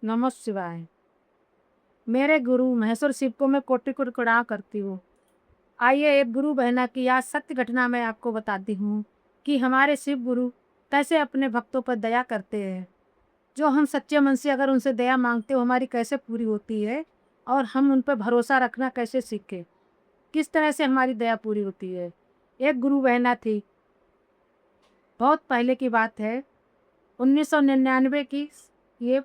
नमः शिवाय। मेरे गुरु महेश्वर शिव को मैं कोटि-कोटि प्रणाम करती हूँ। आइए एक गुरु बहना की आज सत्य घटना मैं आपको बताती हूँ कि हमारे शिव गुरु कैसे अपने भक्तों पर दया करते हैं। जो हम सच्चे मन से अगर उनसे दया माँगते हो हमारी कैसे पूरी होती है और हम उन पे भरोसा रखना कैसे सीखें। किस तरह से हमारी दया पूरी होती है। एक गुरु बहना थी, बहुत पहले की बात है, 1999 की ये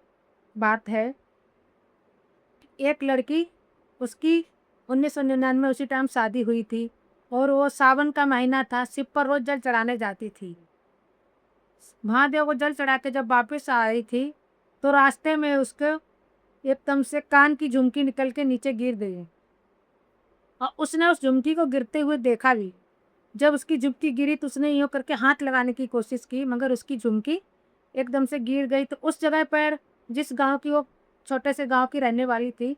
बात है। एक लड़की, उसकी 1999 उसी टाइम शादी हुई थी और वो सावन का महीना था, शिव पर रोज़ जल चढ़ाने जाती थी। महादेव को जल चढ़ा के जब वापस आ रही थी, तो रास्ते में उसके एकदम से कान की झुमकी निकल के नीचे गिर गई और उसने उस झुमकी को गिरते हुए देखा भी। जब उसकी झुमकी गिरी तो उसने यूँ करके हाथ लगाने की कोशिश की, मगर उसकी झुमकी एकदम से गिर गई। तो उस जगह पर, जिस गाँव की वो छोटे से गाँव की रहने वाली थी,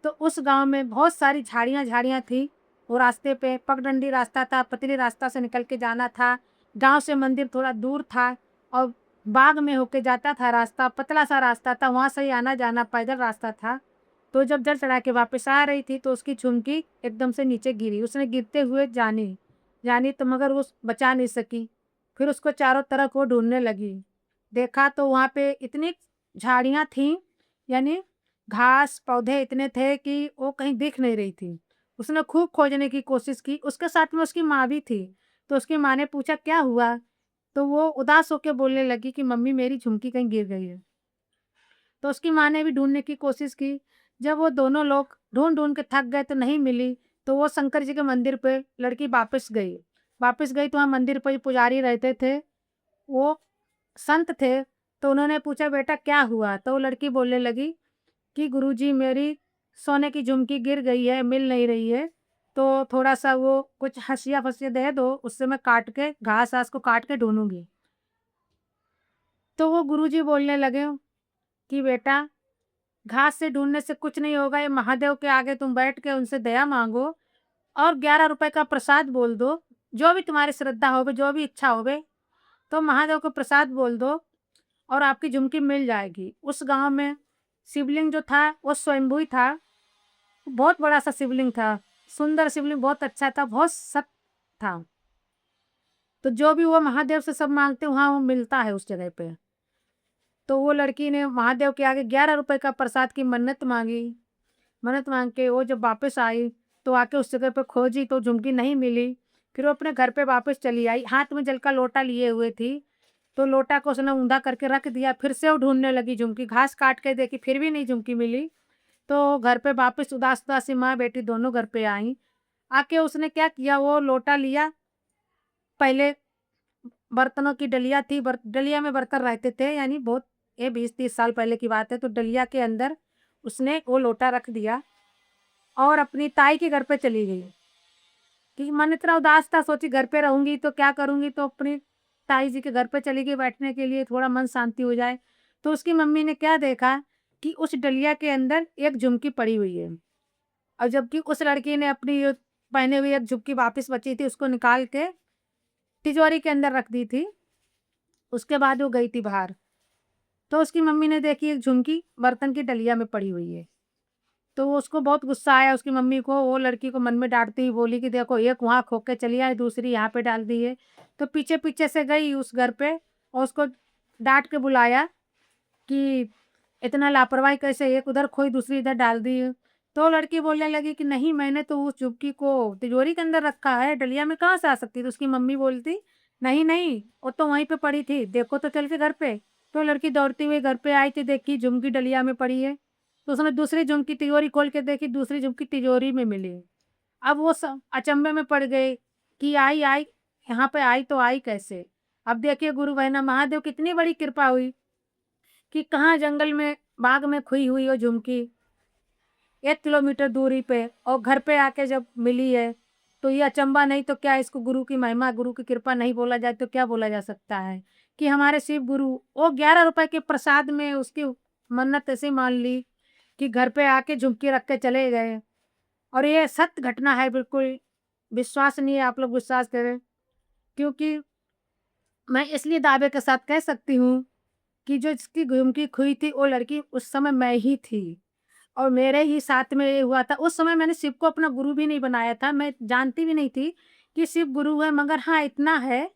तो उस गाँव में बहुत सारी झाड़ियाँ थी। वो रास्ते पे पगडंडी रास्ता था, पतली रास्ता से निकल के जाना था। गाँव से मंदिर थोड़ा दूर था और बाग में होके जाता था रास्ता, पतला-सा रास्ता था, वहाँ से ही आना-जाना पैदल रास्ता था। तो जब जल चढ़ा के वापस आ रही थी, तो उसकी झुमकी एकदम से नीचे गिरी। उसने गिरते हुए जानी तो मगर वो बचा नहीं सकी। फिर उसको चारों तरफ वो ढूँढने लगी। देखा तो वहाँ पे इतनी झाड़ियाँ थीं, यानी घास, पौधे इतने थे कि वो कहीं दिख नहीं रही थी। उसने खूब खोजने की कोशिश की, उसके साथ में उसकी माँ भी थी। तो उसकी माँ ने पूछा, "क्या हुआ?" तो वो उदास होके बोलने लगी कि मम्मी मेरी झुमकी कहीं गिर गई है। तो उसकी माँ ने भी ढूँढने की कोशिश की। जब वो दोनों लोग ढूँढ-ढूँढ के थक गए तो नहीं मिली, तो वो शंकर जी के मंदिर पे लड़की वापस गई। वापस गई तो वहाँ मंदिर पे पुजारी रहते थे, वो संत थे, तो उन्होंने पूछा, "बेटा क्या हुआ?" तो वो लड़की बोलने लगी कि गुरुजी मेरी सोने की झुमकी गिर गई है, मिल नहीं रही है, तो थोड़ा-सा वो कुछ हँसिया-फँसिया दे दो, उससे मैं काट के घास-वास को काट के ढूँढूँगी। तो वो गुरुजी बोलने लगे कि बेटा घास से ढूँढने से कुछ नहीं होगा, ये महादेव के आगे तुम बैठ के उनसे दया माँगो और 11 रुपए का प्रसाद बोल दो, जो भी तुम्हारी श्रद्धा होवे, जो भी इच्छा होवे, तो महादेव को प्रसाद बोल दो और आपकी झुमकी मिल जाएगी। उस गाँव में शिवलिंग जो था, वो स्वयंभू ही था, बहुत बड़ा-सा शिवलिंग था, सुंदर शिवलिंग बहुत अच्छा था, बहुत सख्त था। तो जो भी वो महादेव से सब माँगते हैं, वहाँ वो मिलता है उस जगह पे। तो वो लड़की ने महादेव के आगे 11 रुपए का प्रसाद की मन्नत माँगी। मन्नत माँग के वो जब वापस आई, तो आके उस जगह पे खोजी तो झुमकी नहीं मिली। फिर वो अपने घर पे वापस चली आई, हाथ में जल का लोटा लिए हुए थी, तो लोटा को उसने ऊँधा करके रख दिया, फिर से वो ढूँढने लगी झुमकी, घास काट के देखी फिर भी नहीं झुमकी मिली। तो घर पे वापस उदास-उदासी माँ-बेटी दोनों घर पे आईं। आके उसने क्या किया, वो लोटा लिया, पहले बर्तनों की डलिया थी, डलिया में बर्तन रहते थे, यानी बहुत ये 20-30 साल पहले की बात है, तो डलिया के अंदर उसने वो लोटा रख दिया और अपनी ताई के घर पे चली गई कि मन इतना उदास था, सोची घर पे रहूँगी तो क्या करूँगी, तो अपनी ताई जी के घर पे चली गई बैठने के लिए, थोड़ा मन शांति हो जाए। तो उसकी मम्मी ने क्या देखा कि उस डलिया के अंदर एक झुमकी पड़ी हुई है और जबकि उस लड़की ने अपनी ये पहने हुई एक झुमकी वापस बची थी, उसको निकाल के तिजोरी के अंदर रख दी थी। उसके बाद वो गई थी बाहर, तो उसकी मम्मी ने देखी एक झुमकी बर्तन की डलिया में पड़ी हुई है। तो वो उसको बहुत गुस्सा आया उसकी मम्मी को, वो लड़की को मन में डाँटती हुई बोली कि देखो एक वहाँ खो के चली आई, दूसरी यहाँ पे डाल दी है। तो पीछे-पीछे से गई उस घर पे और उसको डाँट के बुलाया कि इतना लापरवाही कैसे, एक उधर खोई दूसरी इधर डाल दी है। तो लड़की बोलने लगी कि नहीं मैंने तो उस चुटकी को तिजोरी के अंदर रखा है, डलिया में कहाँ से आ सकती है? तो उसकी मम्मी बोलती, नहीं, नहीं, वो तो वहीं पे पड़ी थी, देखो तो चल के घर पे। तो लड़की दौड़ती हुई घर पे आई थी, देखी झुमकी डलिया में पड़ी है। तो उसने दूसरी झुमकी तिजोरी खोल के देखी, दूसरी झुमकी तिजोरी में मिली। अब वो अचंभे में पड़ गए कि आई, यहाँ पे आई तो आई कैसे? अब देखिए गुरु बहना महादेव की इतनी बड़ी कृपा हुई कि कहाँ जंगल में, बाग में खोई हुई वो झुमकी 1 किलोमीटर दूरी पे और घर पे आके जब मिली है, तो ये अचंभा नहीं तो क्या, इसको गुरु की महिमा, गुरु की कृपा नहीं बोला जाए तो क्या बोला जा सकता है? कि हमारे शिव गुरु वो 11 रुपए के प्रसाद में उसकी मन्नत ऐसे मान ली कि घर पे आके झुमकी रख के चले गए और ये सत्य घटना है बिल्कुल, विश्वास नहीं है आप लोग विश्वास करें, क्योंकि मैं इसलिए दावे के साथ कह सकती हूँ कि जो जिसकी गुमकी हुई थी वो लड़की उस समय मैं ही थी और मेरे ही साथ में ये हुआ था। उस समय मैंने शिव को अपना गुरु भी नहीं बनाया था, मैं जानती भी नहीं थी कि शिव गुरु है, मगर हाँ, इतना है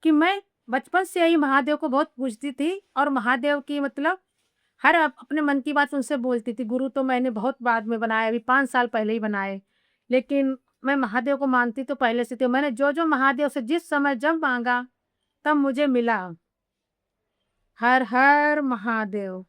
कि मैं बचपन से ही महादेव को बहुत पूजती थी और महादेव की मतलब हर अपने मन की बात उनसे बोलती थी। गुरु तो मैंने बहुत बाद में बनाए, अभी 5 साल पहले ही बनाए। लेकिन मैं महादेव को मानती तो पहले से थी। मैंने जो-जो महादेव से जिस समय जब माँगा, तब मुझे मिला। हर हर महादेव।